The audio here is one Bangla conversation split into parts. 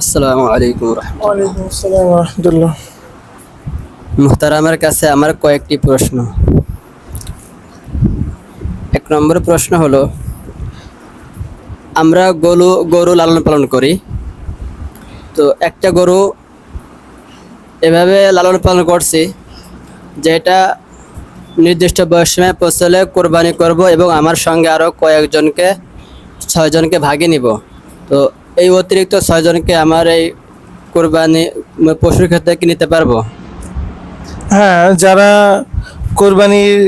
আসসালামু আলাইকুম রাহমাতুল্লাহ। ওয়ালাইকুম আসসালাম রহমতুল্লাহ। মুহতারামের কাছে আমার কয়েকটি প্রশ্ন। এক নম্বর প্রশ্ন হলো, আমরা গরু লালন পালন করি। তো একটা গরু এভাবে লালন পালন করছি যে এটা নির্দিষ্ট বয়স সময় পৌঁছলে কোরবানি করব এবং আমার সঙ্গে আরও কয়েকজনকে 6জনকে ভাগে নিব। তো এই অতিরিক্ত 6জনকে আমার এই কোরবানি পশুর ক্ষেত্রে কি নিতে পারবো? হ্যাঁ, যারা কোরবানির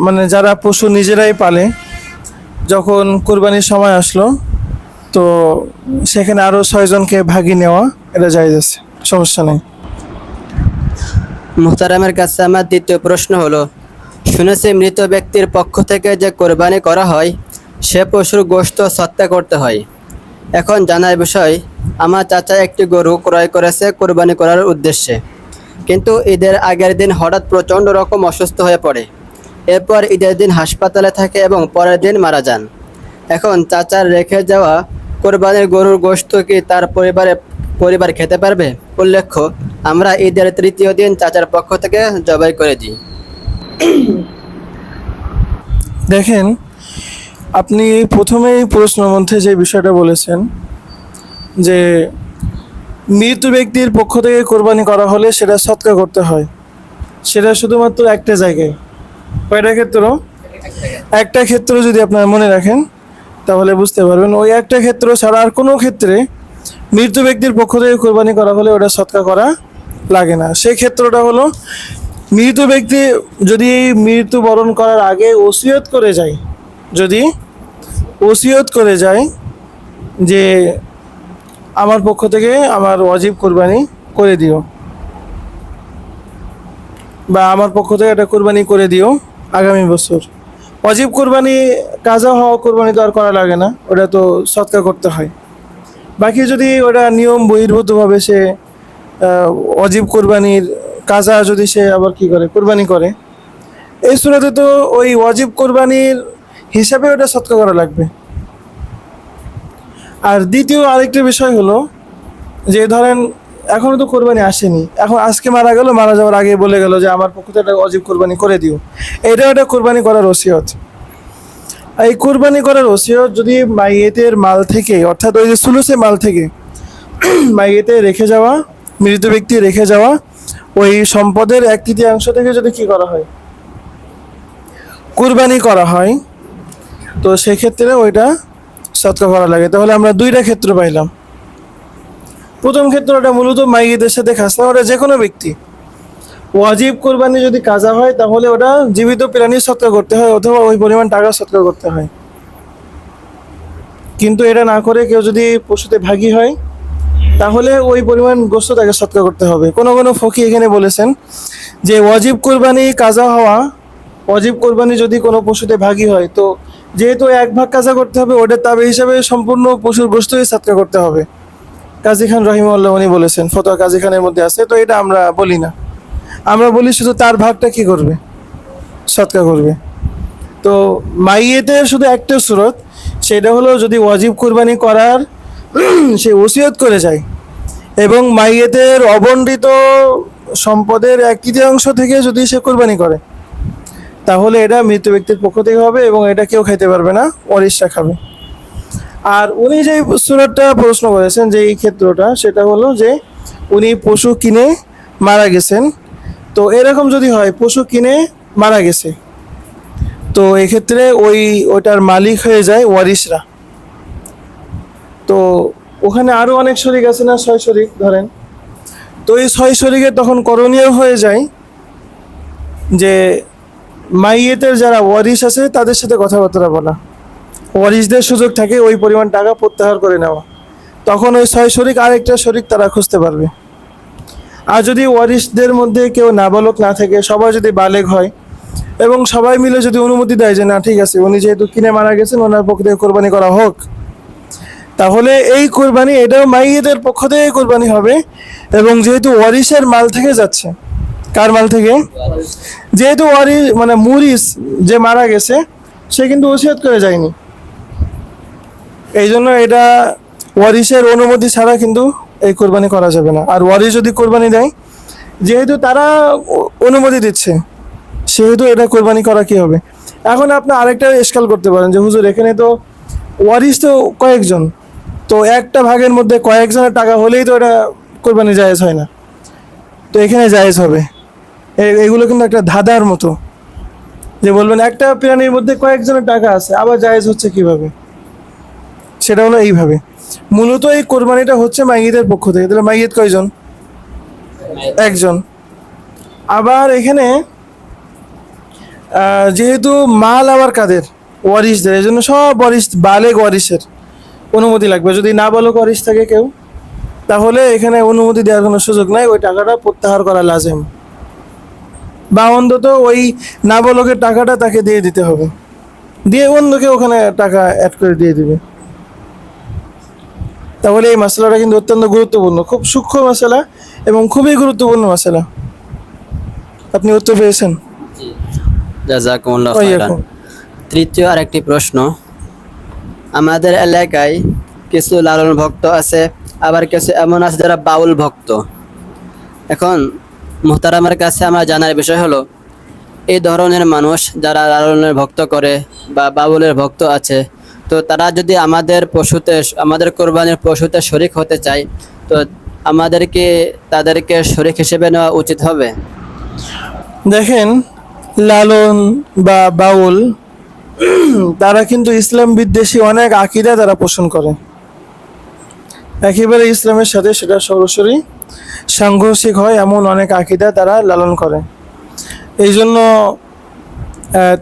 মানে যারা পশু নিজেরাই পালে, যখন কোরবানির সময় আসলো তো সেখানে আরো 6জনকে ভাগি নেওয়া এটা জায়েজ আছে, সমস্যা নেই। মুহতারামের কাছে আমার দ্বিতীয় প্রশ্ন হলো, শুনেছি মৃত ব্যক্তির পক্ষ থেকে যে কোরবানি করা হয় সে পশুর গোশত সৎকা করতে হয়। এখন জানার বিষয়, আমার চাচা একটি গরু ক্রয় করেছে কোরবানি করার উদ্দেশ্যে, কিন্তু ঈদের আগের দিন হঠাৎ প্রচণ্ড রকম অসুস্থ হয়ে পড়ে। এরপর ঈদের দিন হাসপাতালে থাকে এবং পরের দিন মারা যান। এখন চাচার রেখে যাওয়া কোরবানির গরুর গোশত কি তার পরিবার খেতে পারবে? উল্লেখ্য, আমরা ঈদের তৃতীয় দিন চাচার পক্ষ থেকে জবাই করে দিই। দেখেন, আপনি প্রথমেই প্রশ্নের মধ্যে যে বিষয়টা বলেছেন যে মৃত ব্যক্তির পক্ষ থেকে কোরবানি করা হলে সেটা সৎকার করতে হয়, সেটা শুধুমাত্র একটা জায়গায়। কয়টা ক্ষেত্র? একটা ক্ষেত্র যদি আপনারা মনে রাখেন তাহলে বুঝতে পারবেন। ওই একটা ক্ষেত্র ছাড়া আর কোনো ক্ষেত্রে মৃত ব্যক্তির পক্ষ থেকে কোরবানি করা হলে ওটা সৎকার করা লাগে না। সেই ক্ষেত্রটা হলো, মৃত ব্যক্তি যদি মৃত্যুবরণ করার আগে ওসিয়ত করে যায়, যদি ওসিয়ত করে যায় যে আমার পক্ষ থেকে আমার ওয়াজিব কোরবানি করে দিও, বা আমার পক্ষ থেকে একটা কোরবানি করে দিও আগামী বছর। ওয়াজিব কোরবানি, কাজা হওয়া কোরবানি তো আর করা লাগে না, ওটা তো সৎকার করতে হয়। বাকি যদি ওটা নিয়ম বহির্ভূতভাবে সে ওয়াজিব কোরবানির কাজা যদি সে আবার কি করে কোরবানি করে, এই সুরাতে তো ওই ওয়াজিব কোরবানির হিসাবে ওটা সৎকার করা লাগবে। আর দ্বিতীয় আরেকটা বিষয় হলো যে ধরেন এখনো তো কোরবানি আসেনি, এখন আজকে মারা গেল, মারা যাওয়ার আগে বলে গেল যে আমার পক্ষ থেকে একটা ওয়াজিব কোরবানি করে দিও, এটা একটা কোরবানি করার ওসিয়ত। এই কোরবানি করার ওসিয়ত যদি মাইয়েতের মাল থেকে, অর্থাৎ ওই যে সুলুসে মাল থেকে মাইয়েতে রেখে যাওয়া, মৃত ব্যক্তি রেখে যাওয়া ওই সম্পদের 1/3 থেকে যদি কি করা হয়, কুরবানি করা হয়, তো সেক্ষেত্রে ওইটা সৎকার করা লাগে। তাহলে আমরা দুইটা ক্ষেত্র পাইলাম। প্রথম ক্ষেত্রটা মূলত মাইয়েদের সাথে খাস না, ওটা যে কোনো ব্যক্তি। ওয়াজিব কোরবানি যদি কাজা হয় তাহলে ওটা জীবিত প্রাণীর সৎকার করতে হয়, অথবা ওই পরিমাণ টাকা সৎকার করতে হয়। কিন্তু এটা না করে কেউ যদি পশুতে ভাগী হয় তাহলে ওই পরিমাণ গোশত তাকে সৎকার করতে হবে। কোনো কোনো ফকি এখানে বলেছেন যে ওয়াজিব কোরবানি কাজা হওয়া, ওয়াজিব কোরবানি যদি কোনো পশুতে ভাগী হয় তো যেহেতু 1 ভাগ কাজা করতে হবে, ওটার তাবে হিসাবে সম্পূর্ণ পশুর গোশতই সৎকার করতে হবে। কাজী খান রহিমাহুল্লাহ উনি বলেছেন, ফতোয়া কাজী খানের মধ্যে আছে। তো এটা আমরা বলি না, আমরা বলি শুধু তার ভাগটা কি করবে, সৎকার করবে। তো মাইয়েতের শুধু একটা সুরত, সেটা হলো যদি ওয়াজিব কোরবানি করার সে ওসিয়ত করে যায় এবং মাইয়েতের অবণ্ডিত সম্পদের 1/3 থেকে যদি সে কোরবানি করে, তাহলে এটা মৃত ব্যক্তির পক্ষ থেকে হবে এবং এটা কেউ খাইতে পারবে না, ওয়ারিশরা খাবে। আর উনি যে সুরতটা প্রশ্ন করেছেন যে এই ক্ষেত্রটা, সেটা হলো যে উনি পশু কিনে মারা গেছেন। তো এরকম যদি হয়, পশু কিনে মারা গেছে, তো এক্ষেত্রে ওইটার মালিক হয়ে যায় ওয়ারিশরা। তো ওখানে আরও অনেক শরিক আছে না, 6 শরিক ধরেন। তো এই 6 শরিকের তখন করণীয় হয়ে যায় যে মাইয়েতের যারা ওয়ারিশ আছে তাদের সাথে কথাবার্তা বলা, ওয়ারিশদের সুযোগ থাকে ওই পরিমাণ টাকা প্রত্যাহার করে নেওয়া। তখন ওই 6 শরিক আরেকটা শরিক তারা খুঁজতে পারবে। আর যদি ওয়ারিশদের মধ্যে কেউ নাবালক না থাকে, সবাই যদি বালেগ হয় এবং সবাই মিলে যদি অনুমতি দেয় যে না ঠিক আছে, উনি যেহেতু কিনে মারা গেছেন, ওনার পক্ষ থেকে কোরবানি করা হোক, তাহলে এই কোরবানি এটাও মাইয়েদের পক্ষ থেকে কোরবানি হবে। এবং যেহেতু ওয়ারিশের মাল থেকে যাচ্ছে, কার মাল থেকে? যেহেতু ওয়ারিশ মানে মুরিস যে মারা গেছে সে কিন্তু ওসিয়ত করে যায়নি, এই জন্য এটা ওয়ারিশের অনুমতি ছাড়া কিন্তু এই কোরবানি করা যাবে না। আর ওয়ারিশ যদি কোরবানি দেয়, যেহেতু তারা অনুমতি দিচ্ছে, সেহেতু এটা কোরবানি করা কি হবে। এখন আপনি আরেকটা ইশকাল করতে পারেন যে হুজুর এখানে তো ওয়ারিশ তো কয়েকজন, তো একটা ভাগের মধ্যে কয়েকজনের টাকা হলেই তো এটা কোরবানি জায়েজ হয় না, তো এখানে জায়েজ হবে। এগুলো কিন্তু একটা ধাঁধার মতো, যে বলবেন একটা প্রাণীর মধ্যে কয়েকজনের টাকা আছে আবার জায়েজ হচ্ছে কিভাবে। সেটা হলো এইভাবে, মূলত এই কোরবানিটা হচ্ছে মাইয়িতের পক্ষ থেকে। তাহলে মাইয়িত কয়জন? একজন। আবার এখানে যেহেতু মাল আবার কাদের? ওয়ারিশদের। এই জন্য সব ওয়ারিশ, বালেগ ওয়ারিশের অনুমতি লাগবে। যদি না বালক ওয়ারিশ থাকে কেউ, তাহলে এখানে অনুমতি দেওয়ার কোনো সুযোগ নাই, ওই টাকাটা প্রত্যাহার করা লাজেম, বা অন্তত ওই নাবালকের টাকাটা তাকে দিয়ে দিতে হবে, দিয়ে অন্যকে ওখানে টাকা অ্যাড করে দিয়ে দিবে। তাহলে এই মশলাটা কিন্তু অত্যন্ত গুরুত্বপূর্ণ, খুব সূক্ষ্ম মশলা এবং খুবই গুরুত্বপূর্ণ মশলা। আপনি উত্তর পেয়েছেন? জাযাকুমুল্লাহ ওই খাইরান। এখন। তৃতীয় আরেকটি প্রশ্ন, আমাদের এলাকায় কিছু লালন ভক্ত আছে, আবার কিছু এমন আছে যারা বাউল ভক্ত। এখন মুহতারামের কাছে আমার জানার বিষয় হলো, এই ধরনের মানুষ যারা লালনের ভক্ত করে বা বাউলের ভক্ত আছে, তো তারা যদি আমাদের পশুতে, আমাদের কোরবানির পশুতে শরিক হতে চায়, তো আমাদেরকে তাদেরকে শরিক হিসেবে নেওয়া উচিত হবে? দেখেন, লালন বা বাউল তারা কিন্তু ইসলাম বিদ্বেষী অনেক আকীদা তারা পোষণ করে, একেবারে ইসলামের সাথে সেটা সরাসরি সাংঘর্ষিক হয় এমন অনেক আকীদা তারা লালন করে। এই জন্য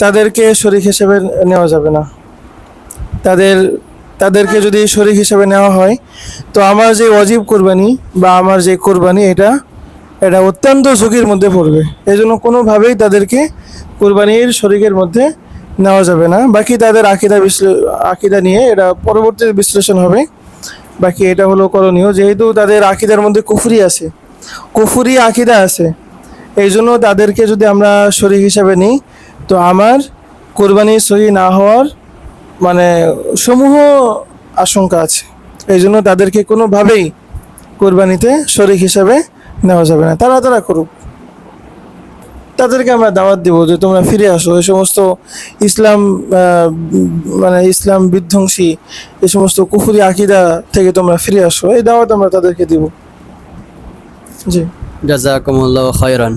তাদেরকে শরীক হিসেবে নেওয়া যাবে না। তাদেরকে যদি শরীক হিসেবে নেওয়া হয়, তো আমার যে ওয়াজিব কোরবানি বা আমার যে কোরবানি, এটা অত্যন্ত ঝুঁকির মধ্যে পড়বে। এই জন্য কোনোভাবেই তাদেরকে কোরবানির শরীকের মধ্যে নেওয়া যাবে না। বাকি তাদের আকীদা নিয়ে এটা পরবর্তী বিশ্লেষণ হবে। বাকি এটা হলো করণীয়, যেহেতু তাদের আকীদার মধ্যে কুফরি আকীদা আছে, এই জন্য তাদেরকে যদি আমরা শরীক হিসাবে নিই, তো আমার কোরবানি সহি না হওয়ার মানে সমূহ আশঙ্কা আছে। এই জন্য তাদেরকে কোনোভাবেই কোরবানিতে শরীক হিসাবে নেওয়া যাবে না। তারা করুক, তাদেরকে আমরা দাওয়াত দিব যে তোমরা ফিরে আসো, এই সমস্ত ইসলাম ইসলাম বিধ্বংসী এই সমস্ত কুফরি আকীদা থেকে তোমরা ফিরে আসো, এই দাওয়াত আমরা তাদেরকে দিব। জি। জাযাকুমুল্লাহ খাইরান।